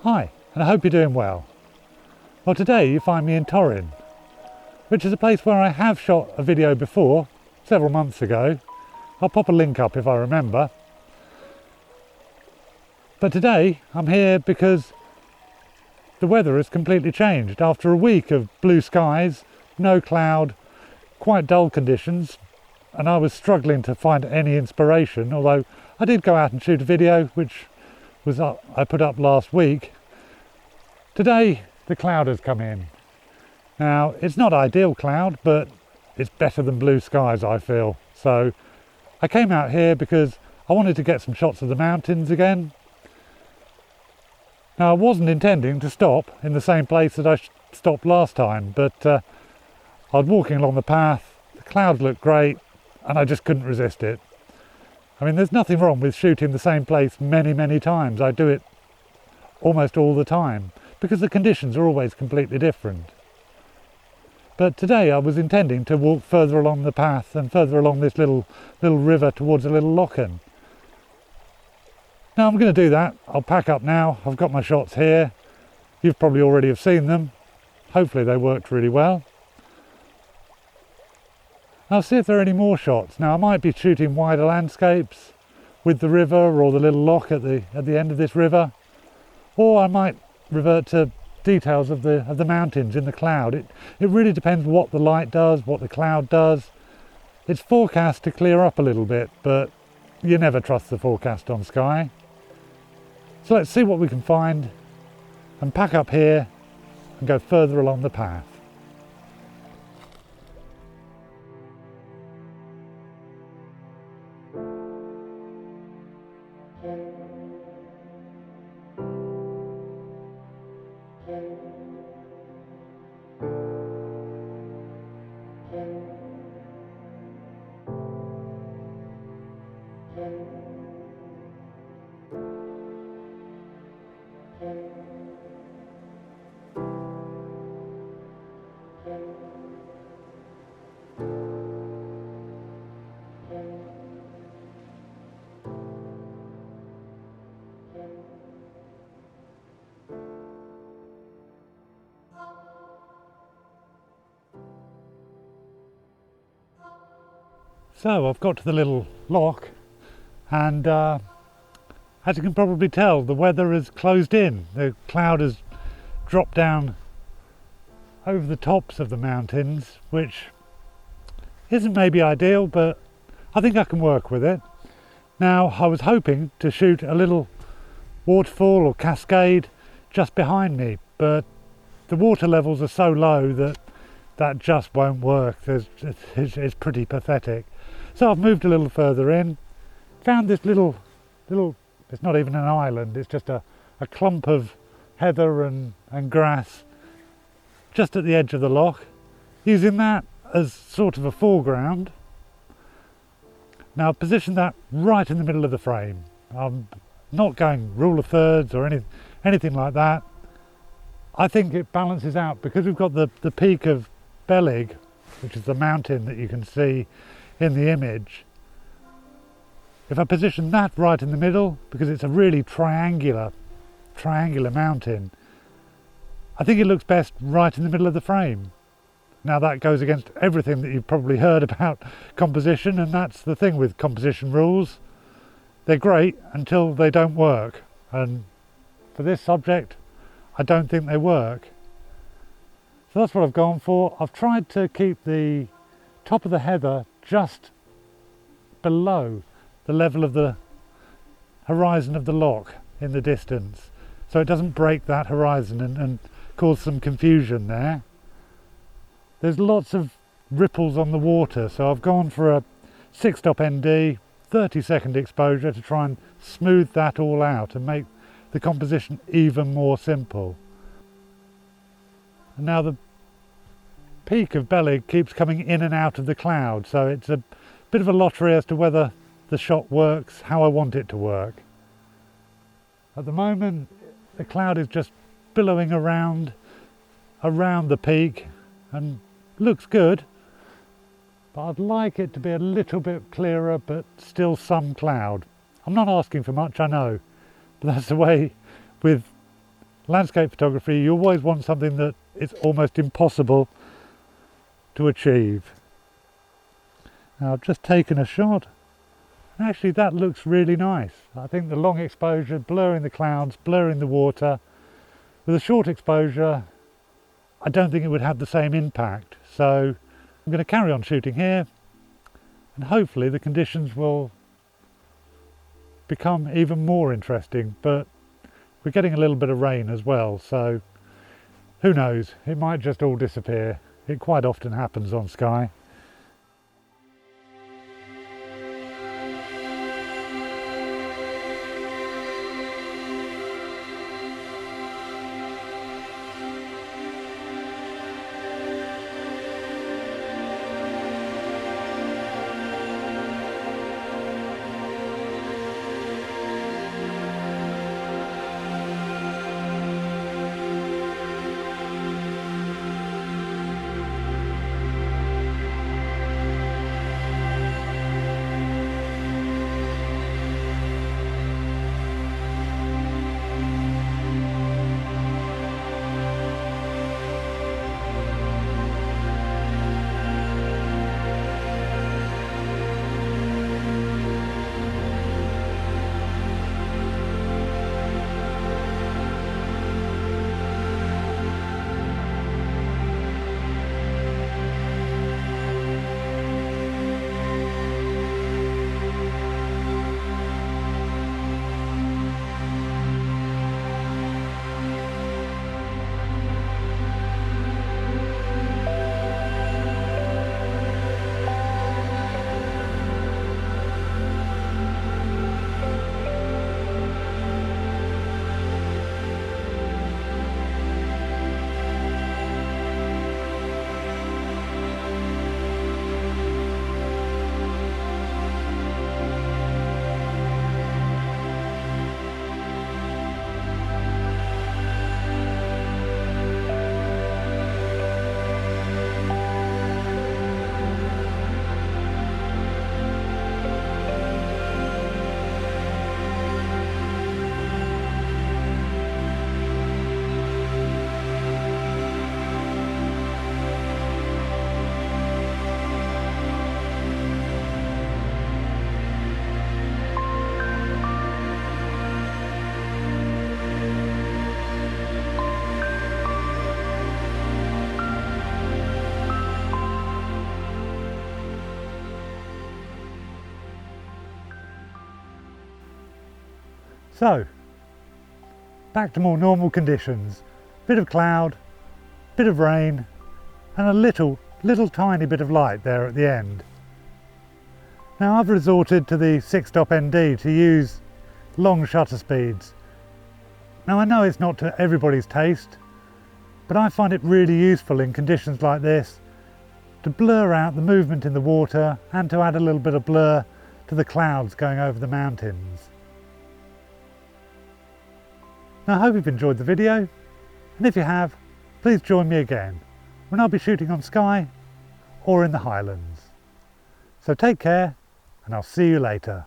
Hi, and I hope you're doing well. Well, today you find me in Torrin, which is a place where I have shot a video before, several months ago. I'll pop a link up if I remember. But today I'm here because the weather has completely changed. After a week of blue skies, no cloud, quite dull conditions, and I was struggling to find any inspiration, although I did go out and shoot a video which was I put up last week. Today the cloud has come in. Now it's not ideal cloud, but it's better than blue skies, I feel. So I came out here because I wanted to get some shots of the mountains again. Now I wasn't intending to stop in the same place that I stopped last time, but I was walking along the path, the clouds looked great, and I just couldn't resist it. I mean, there's nothing wrong with shooting the same place many times. I do it almost all the time because the conditions are always completely different. But today I was intending to walk further along the path and further along this little river towards a little lochen. Now I'm going to do that. I'll pack up now. I've got my shots here. You've probably already have seen them. Hopefully they worked really well. I'll see if there are any more shots. Now I might be shooting wider landscapes with the river or the little loch at the end of this river, or I might revert to details of the mountains in the cloud. It really depends what the light does, what the cloud does. It's forecast to clear up a little bit, but you never trust the forecast on Sky. So let's see what we can find and pack up here and go further along the path. So I've got to the little loch, and as you can probably tell, the weather has closed in. The cloud has dropped down over the tops of the mountains, which isn't maybe ideal, but I think I can work with it. Now I was hoping to shoot a little waterfall or cascade just behind me, but the water levels are so low that just won't work. It's pretty pathetic. So I've moved a little further in, found this little, it's not even an island, it's just a clump of heather and grass just at the edge of the loch, using that as sort of a foreground. Now I've positioned that right in the middle of the frame. I'm not going rule of thirds or anything like that. I think it balances out because we've got the peak of Beleg, which is the mountain that you can see in the image. If I position that right in the middle, because it's a really triangular mountain, I think it looks best right in the middle of the frame. Now that goes against everything that you've probably heard about composition, and that's the thing with composition rules. They're great until they don't work, and for this subject I don't think they work. So that's what I've gone for. I've tried to keep the top of the heather just below the level of the horizon of the loch in the distance, so it doesn't break that horizon and cause some confusion there. There's lots of ripples on the water, so I've gone for a 6-stop ND, 30-second exposure to try and smooth that all out and make the composition even more simple. And now the peak of Beleg keeps coming in and out of the cloud, so it's a bit of a lottery as to whether the shot works how I want it to work. At the moment the cloud is just billowing around the peak and looks good, but I'd like it to be a little bit clearer, but still some cloud. I'm not asking for much, I know, but that's the way with landscape photography, you always want something that is almost impossible to achieve. Now I've just taken a shot, and actually that looks really nice. I think the long exposure, blurring the clouds, blurring the water. With a short exposure, I don't think it would have the same impact. So I'm going to carry on shooting here, and hopefully the conditions will become even more interesting. But we're getting a little bit of rain as well, so who knows, it might just all disappear. It quite often happens on Skye. So, back to more normal conditions. Bit of cloud, bit of rain, and a little tiny bit of light there at the end. Now I've resorted to the 6-stop ND to use long shutter speeds. Now I know it's not to everybody's taste, but I find it really useful in conditions like this to blur out the movement in the water and to add a little bit of blur to the clouds going over the mountains. Now I hope you've enjoyed the video, and if you have, please join me again when I'll be shooting on Skye or in the Highlands. So take care, and I'll see you later.